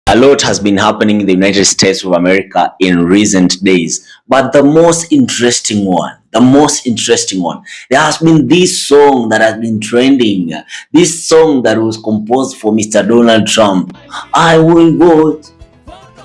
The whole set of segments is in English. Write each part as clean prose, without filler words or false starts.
A lot has been happening in the United States of America in recent days, but the most interesting one, there has been this song that has been trending. This song that was composed for Mr. Donald Trump. I will vote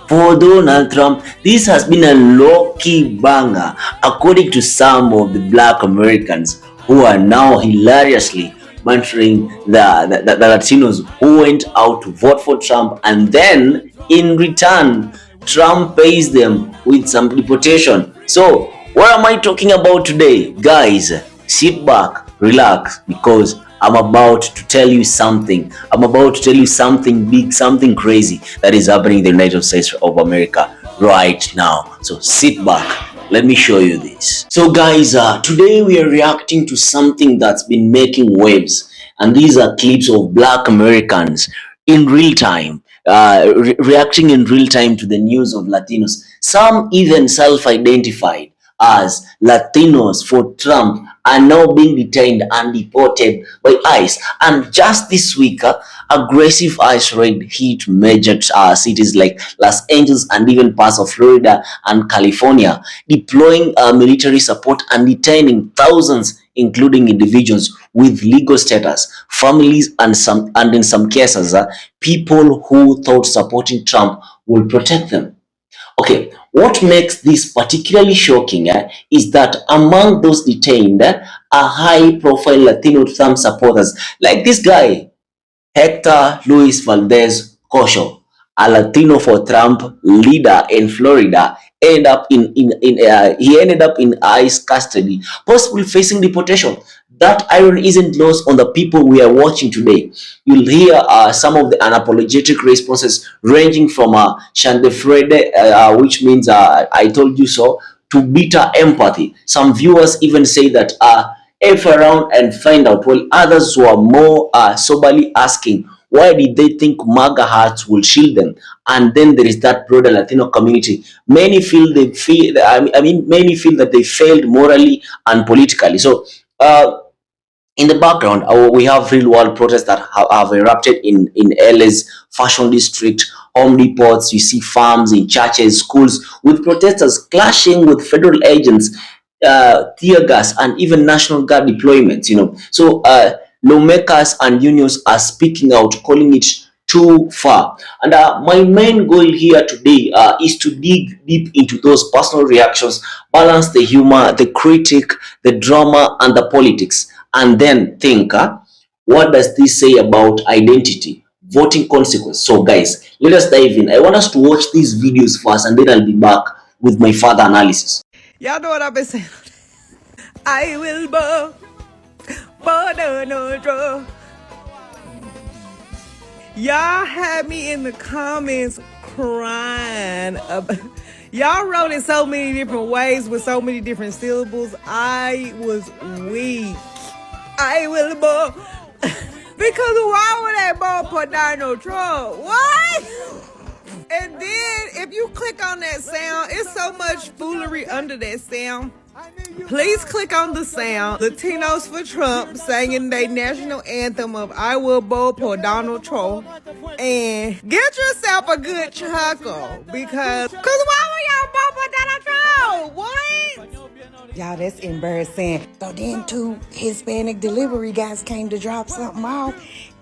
for Donald Trump. This has been a low-key banger, according to some of the Black Americans who are now hilariously bantering the Latinos who went out to vote for Trump, and then in return, Trump pays them with some deportation. So, what am I talking about today? Guys, sit back, relax, because I'm about to tell you something. I'm about to tell you something big, something crazy that is happening in the United States of America right now. So sit back. Let me show you this. So guys, today we are reacting to something that's been making waves. And these are clips of Black Americans in real time, reacting in real time to the news of Latinos. Some even self-identified as Latinos for Trump are now being detained and deported by ICE. And just this week, aggressive ICE raid hit major cities like Los Angeles and even parts of Florida and California, deploying military support and detaining thousands, including individuals with legal status, families, and in some cases, people who thought supporting Trump will protect them. Okay, what makes this particularly shocking is that among those detained are high-profile Latino Trump supporters, like this guy, Hector Luis Valdes Cosho, a Latino for Trump leader in Florida, he ended up in ICE custody, possibly facing deportation. That irony isn't lost on the people we are watching today. You'll hear some of the unapologetic responses ranging from Shandefrede, which means I told you so, to bitter empathy. Some viewers even say that F around and find out, while others were more soberly asking, why did they think MAGA hats will shield them? And then there is that broader Latino community. Many feel that they failed morally and politically. So, in the background, we have real world protests that have erupted in LA's fashion district, home depots. You see farms in churches, schools, with protesters clashing with federal agents, tear gas, and even National Guard deployments. So lawmakers and unions are speaking out, calling it too far. And my main goal here today is to dig deep into those personal reactions, balance the humor, the critic, the drama, and the politics, and then think, what does this say about identity, voting consequence? So, guys, let us dive in. I want us to watch these videos first, and then I'll be back with my further analysis. Y'all know what I've been saying. I will bow, no. Y'all had me in the comments crying about. Y'all wrote it so many different ways with so many different syllables. I was weak. I will bow. Because why would that bow put Donald Trump? What? And then if you click on that sound, it's so much foolery under that sound. Please click on the sound. Latinos for Trump singing their national anthem of I will vote for Donald Trump. And get yourself a good chuckle. Because why would y'all vote for Donald Trump? What? Y'all, that's embarrassing. So then two Hispanic delivery guys came to drop something off.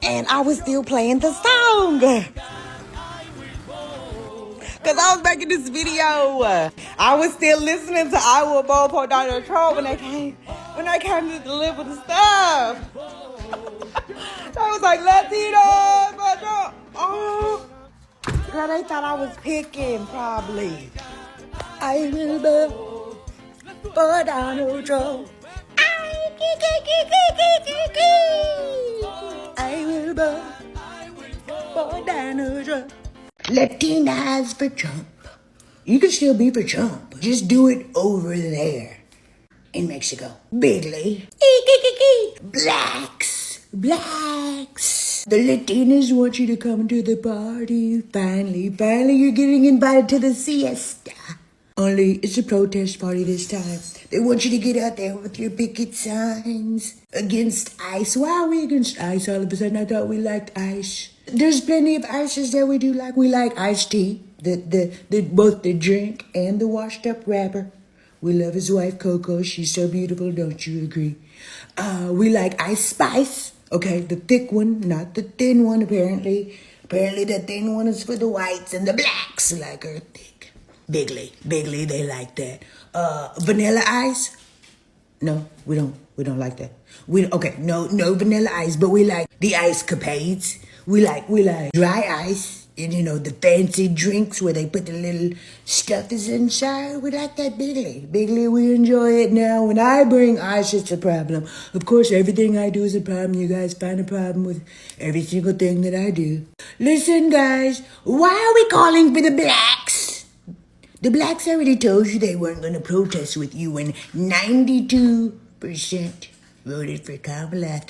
And I was still playing the song. Because I was making this video. I was still listening to I Will Vote for Donald Trump when I came to deliver the stuff. I was like, Latinos, but oh. Girl, they thought I was picking, probably. I will vote for Donald Trump. I will vote for Donald Trump. Latinas for Trump. You can still be for Trump. Just do it over there in Mexico. Bigly. Blacks. The Latinos want you to come to the party. Finally, you're getting invited to the siesta. Only it's a protest party this time. They want you to get out there with your picket signs against ICE. Why are we against ICE all of a sudden? I thought we liked ICE. There's plenty of ices that we do like. We like iced tea, both the drink and the washed up wrapper. We love his wife Coco. She's so beautiful, don't you agree? We like ice spice. Okay, the thick one, not the thin one. Apparently the thin one is for the whites and the blacks like her thick. Bigly, they like that. Vanilla ice. No, we don't. We don't like that. No vanilla ice, but we like the ice capades. We like dry ice, and the fancy drinks where they put the little stuffies inside. We like that bigly. We enjoy it now. When I bring ice, it's a problem. Of course, everything I do is a problem. You guys find a problem with every single thing that I do. Listen, guys, why are we calling for the blacks? The blacks already told you they weren't going to protest with you when 92% voted for Kamala.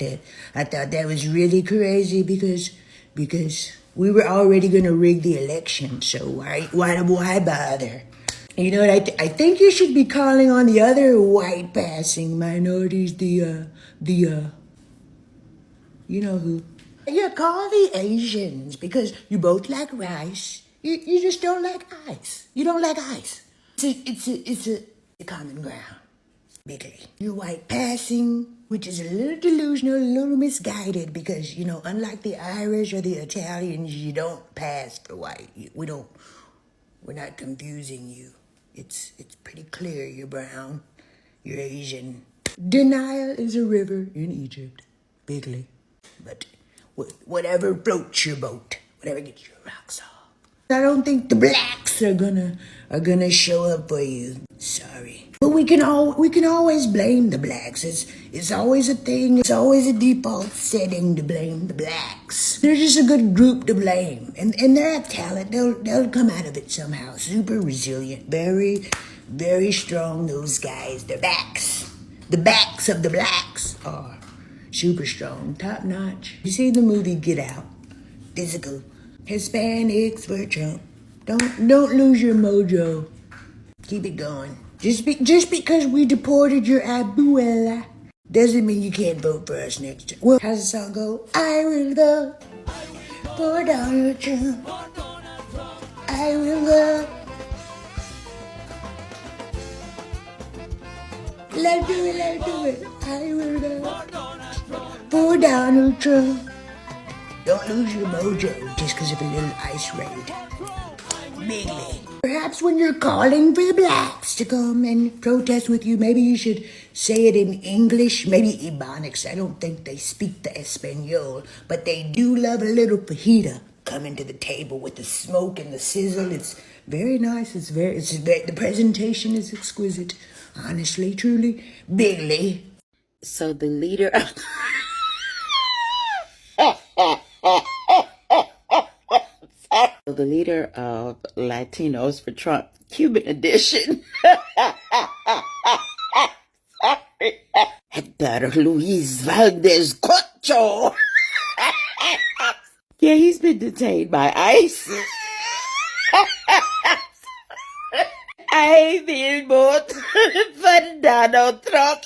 I thought that was really crazy because we were already going to rig the election, so why bother? You know what, I think you should be calling on the other white passing minorities, you know who. Yeah, call the Asians because you both like rice. You just don't like ice. You don't like ice. It's a common ground. Bigly. You're white passing, which is a little delusional, a little misguided because, unlike the Irish or the Italians, you don't pass for white. We're not confusing you. It's pretty clear you're brown, you're Asian. Denial is a river in Egypt. Bigly. But whatever floats your boat, whatever gets your rocks off. I don't think the blacks are gonna show up for you. Sorry. But we can always blame the blacks. It's always a thing. It's always a default setting to blame the blacks. They're just a good group to blame. And they're a talent. They'll come out of it somehow. Super resilient. Very, very strong, those guys. Their backs. The backs of the blacks are super strong, top notch. You see the movie Get Out? Physical. Hispanics for Trump. Don't lose your mojo. Keep it going. Just because we deported your abuela doesn't mean you can't vote for us next time. Well, how's the song go? I will vote for Donald Trump. I will vote. Let's do it. I will vote for Donald Trump. Don't lose your mojo just because of a little ice raid. Bigly. Perhaps when you're calling for the blacks to come and protest with you, maybe you should say it in English, maybe Ebonics. I don't think they speak the Espanol, but they do love a little fajita coming to the table with the smoke and the sizzle. It's very nice. The presentation is exquisite. Honestly, truly, bigly. So the leader the leader of Latinos for Trump, Cuban edition. Hector Louise Valdes Cocho. Yeah, he's been detained by ICE. I will vote for Donald Trump.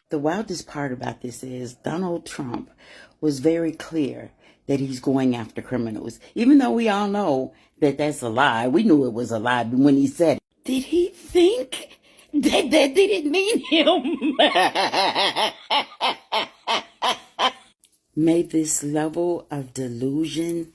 The wildest part about this is Donald Trump was very clear that he's going after criminals, even though we all know that that's a lie. We knew it was a lie when he said it. Did he think that didn't mean him? May this level of delusion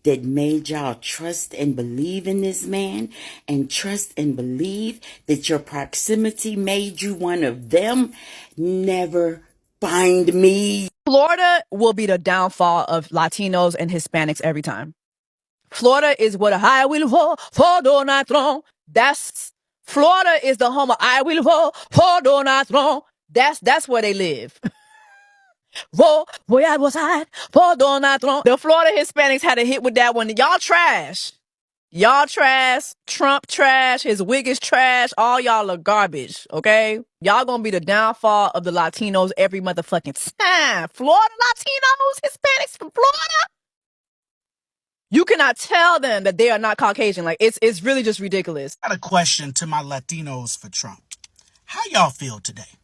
that made y'all trust and believe in this man and trust and believe that your proximity made you one of them never find me. Florida will be the downfall of Latinos and Hispanics every time. Florida is what I will vote for Donald Trump. Florida is the home of I will vote for Donald Trump. That's where they live. Vote where I was at for Donald Trump. The Florida Hispanics had a hit with that one. Y'all trash. Y'all trash, Trump trash, his wig is trash, all y'all are garbage, okay? Y'all gonna be the downfall of the Latinos every motherfucking time. Florida Latinos, Hispanics from Florida? You cannot tell them that they are not Caucasian. Like, it's really just ridiculous. I got a question to my Latinos for Trump. How y'all feel today?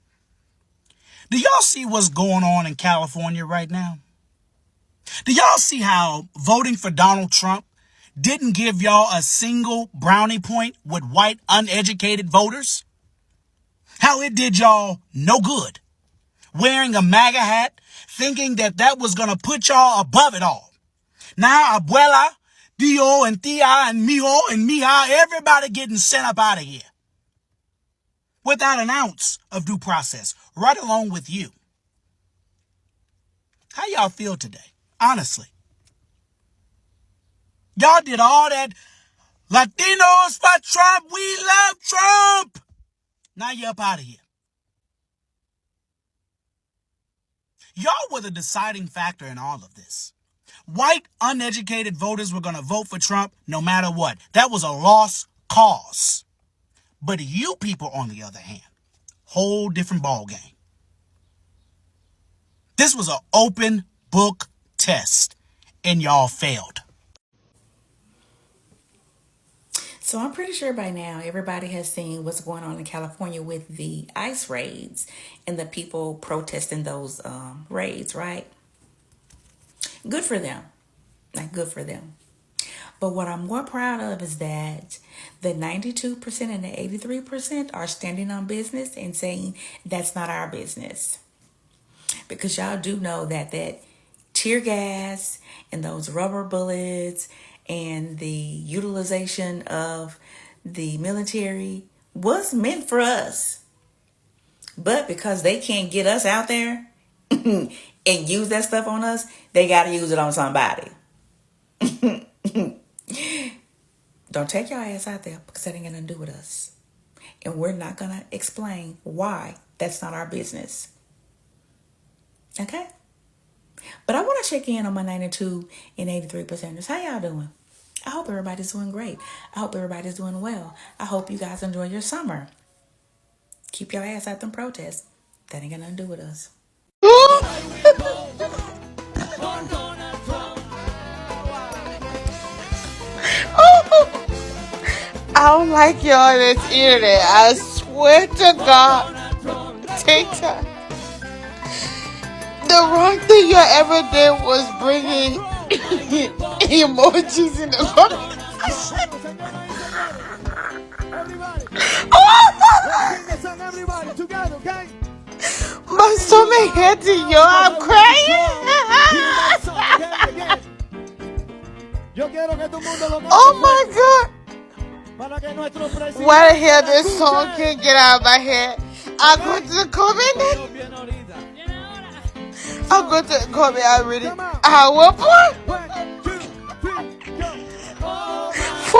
Do y'all see what's going on in California right now? Do y'all see how voting for Donald Trump didn't give y'all a single brownie point with white uneducated voters? How it did y'all no good. Wearing a MAGA hat, thinking that that was going to put y'all above it all. Now, abuela, Dio, and Tia, and Mijo, and Mija, everybody getting sent up out of here. Without an ounce of due process, right along with you. How y'all feel today? Honestly. Y'all did all that. Latinos for Trump. We love Trump. Now you're up out of here. Y'all were the deciding factor in all of this. White, uneducated voters were going to vote for Trump no matter what. That was a lost cause. But you people, on the other hand, whole different ball game. This was an open book test, and y'all failed. So I'm pretty sure by now everybody has seen what's going on in California with the ICE raids and the people protesting those raids, right? Good for them. Like, good for them. But what I'm more proud of is that the 92% and the 83% are standing on business and saying that's not our business. Because y'all do know that tear gas and those rubber bullets and the utilization of the military was meant for us. But because they can't get us out there and use that stuff on us, they got to use it on somebody. Don't take your ass out there because that ain't going to do with us. And we're not going to explain why that's not our business. Okay? But I want to check in on my 92 and 83%ers. How y'all doing? I hope everybody's doing great. I hope everybody's doing well. I hope you guys enjoy your summer. Keep your ass out them protests. That ain't got nothing to do with us. I don't like y'all on this internet. I swear to God. TikTok. The wrong thing you ever did was bringing emojis in the conversation. My stomach hurting, yo. I'm crying. Oh my God. Why the hell this song can't get out of my head? I go to the comment. I'll go to the comment already. I will put $4.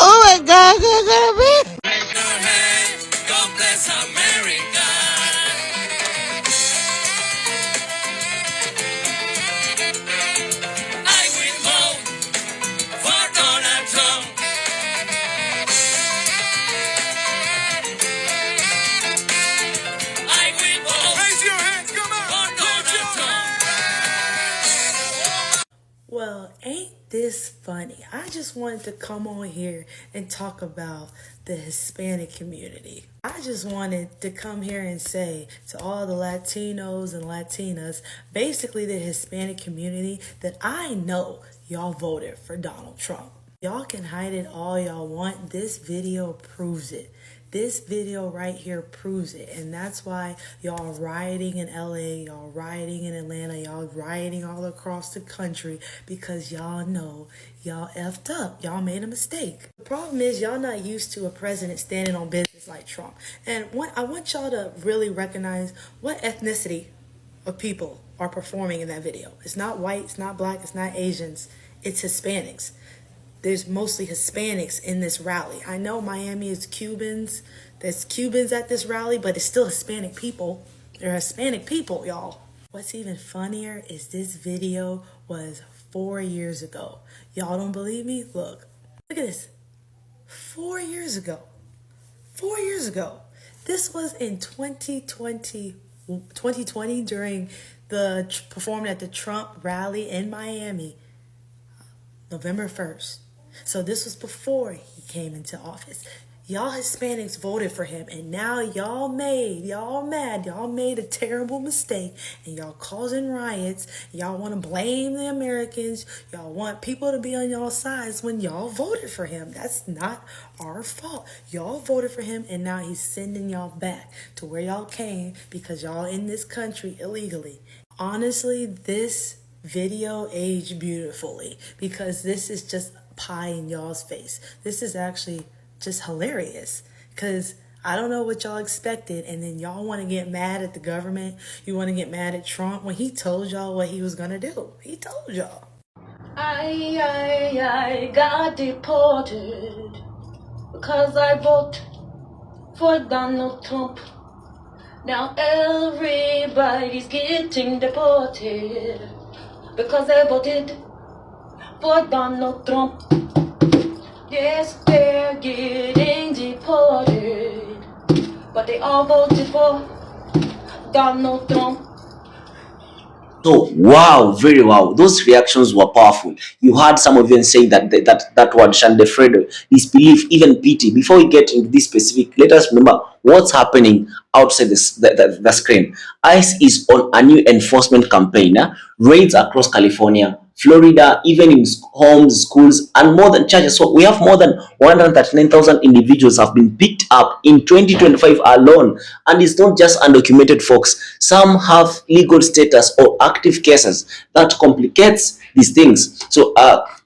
Oh my God, I'm gonna be. God bless America. I will vote for Donald Trump. I will vote. Raise your hands, come on. For Donald Trump. Well, ain't this funny? I just wanted to come on here and talk about the Hispanic community. I just wanted to come here and say to all the Latinos and Latinas, basically the Hispanic community, that I know y'all voted for Donald Trump. Y'all can hide it all y'all want. This video proves it. This video right here proves it. And that's why y'all rioting in LA, y'all rioting in Atlanta, y'all rioting all across the country, because y'all know y'all effed up. Y'all made a mistake. The problem is y'all not used to a president standing on business like Trump. And I want y'all to really recognize what ethnicity of people are performing in that video. It's not white, it's not black, it's not Asians, it's Hispanics. There's mostly Hispanics in this rally. I know Miami is Cubans. There's Cubans at this rally, but it's still Hispanic people. They're Hispanic people, y'all. What's even funnier is this video was 4 years ago. Y'all don't believe me? Look at this. 4 years ago. 4 years ago. This was in 2020 during the performing at the Trump rally in Miami, November 1st. So this was before he came into office. Y'all Hispanics voted for him, and now y'all mad, y'all made a terrible mistake, and y'all causing riots. Y'all want to blame the Americans. Y'all want people to be on y'all sides when y'all voted for him. That's not our fault. Y'all voted for him, and now he's sending y'all back to where y'all came because y'all in this country illegally. Honestly, this video aged beautifully because this is just pie in y'all's face. This is actually just hilarious because I don't know what y'all expected, and then y'all want to get mad at the government. You want to get mad at Trump when he told y'all what he was gonna do. He told y'all. I got deported because I voted for Donald Trump. Now everybody's getting deported because they voted for Donald Trump. Yes, they're getting deported, but they all voted for Donald Trump. So wow, very wow. Those reactions were powerful. You heard some of them saying that word Shandefredo, disbelief, even pity. Before we get into this specific, let us remember what's happening outside the screen. ICE is on a new enforcement campaign. Raids across California, Florida, even in homes, schools, and more than churches. So we have more than 139,000 individuals have been picked up in 2025 alone. And it's not just undocumented folks. Some have legal status or active cases that complicates these things. So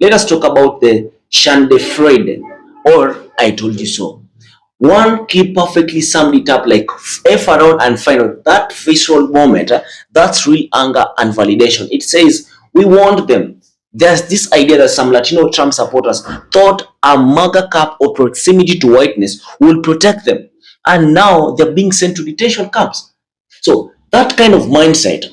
let us talk about the Shandefred, or I told you so. One clip perfectly summed it up like F around and final. That visceral moment, that's real anger and validation. It says, we want them. There's this idea that some Latino Trump supporters thought a MAGA cap or proximity to whiteness will protect them. And now they're being sent to detention camps. So that kind of mindset,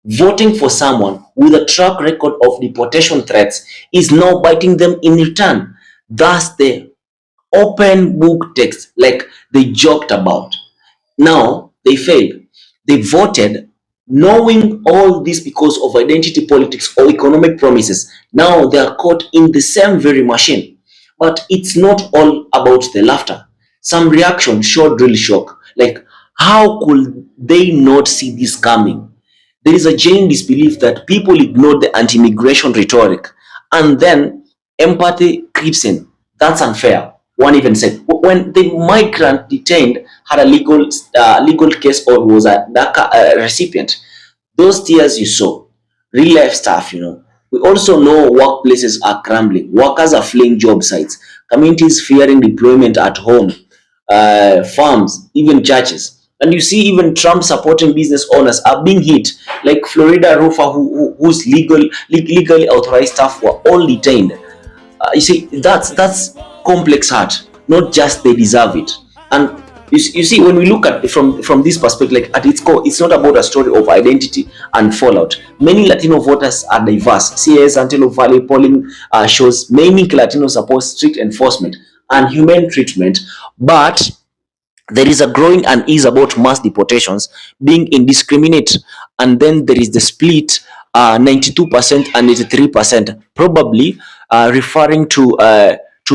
voting for someone with a track record of deportation threats, is now biting them in return. That's the open book text, like they joked about. Now they failed. They voted knowing all this because of identity politics or economic promises. Now they are caught in the same very machine. But it's not all about the laughter. Some reaction showed real shock. Like, how could they not see this coming? There is a genuine disbelief that people ignored the anti-immigration rhetoric, and then empathy creeps in. That's unfair. One even said, when the migrant detained had a legal case or was a DACA recipient, those tears you saw, real life stuff, We also know workplaces are crumbling. Workers are fleeing job sites. Communities fearing deployment at home, farms, even churches. And you see, even Trump supporting business owners are being hit, like Florida roofer whose legally authorized staff were all detained. You see, that's complex heart, not just they deserve it. And you see, when we look at it from this perspective, like at its core, it's not about a story of identity and fallout. Many Latino voters are diverse. CAS Antelope Valley polling shows many Latinos support strict enforcement and humane treatment, but there is a growing unease about mass deportations being indiscriminate, and then there is the split 92% and 83%, probably referring to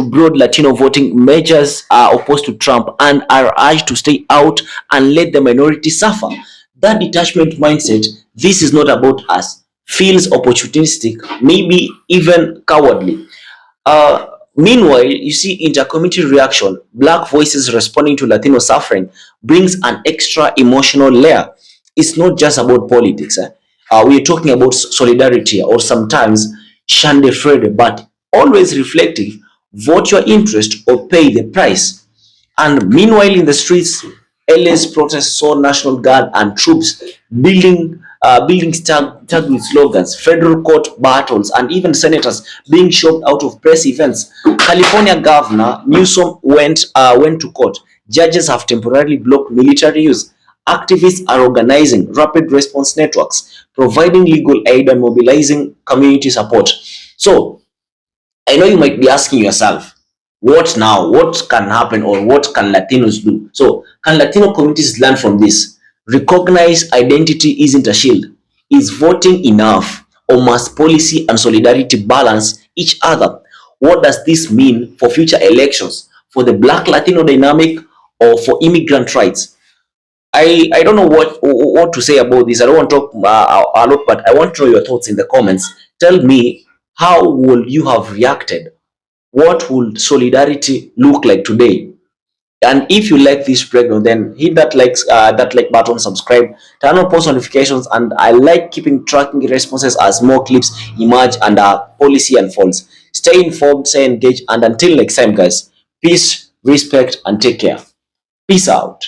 broad Latino voting measures are opposed to Trump and are urged to stay out and let the minority suffer. That detachment mindset, this is not about us, feels opportunistic, maybe even cowardly. Meanwhile, you see intercommunity reaction, Black voices responding to Latino suffering brings an extra emotional layer. It's not just about politics. We are talking about solidarity or sometimes Shandefrede, but always reflective. Vote your interest or pay the price. And meanwhile, in the streets, LA's protests saw National Guard and troops buildings tagged with slogans, federal court battles, and even senators being shoved out of press events. California Governor Newsom went to court. Judges have temporarily blocked military use. Activists are organizing rapid response networks, providing legal aid and mobilizing community support. So, I know you might be asking yourself, what now? What can happen, or what can Latinos do? So, can Latino communities learn from this? Recognize identity isn't a shield. Is voting enough, or must policy and solidarity balance each other? What does this mean for future elections? for the Black Latino dynamic or for immigrant rights? I don't know what to say about this. I don't want to talk a lot, but I want to know your thoughts in the comments. Tell me, how would you have reacted? What would solidarity look like today? And if you like this breakdown, then hit that like button, subscribe, turn on post notifications, and I like keeping tracking responses as more clips emerge and policy unfolds. Stay informed, stay engaged, and until next time, guys, peace, respect, and take care. Peace out.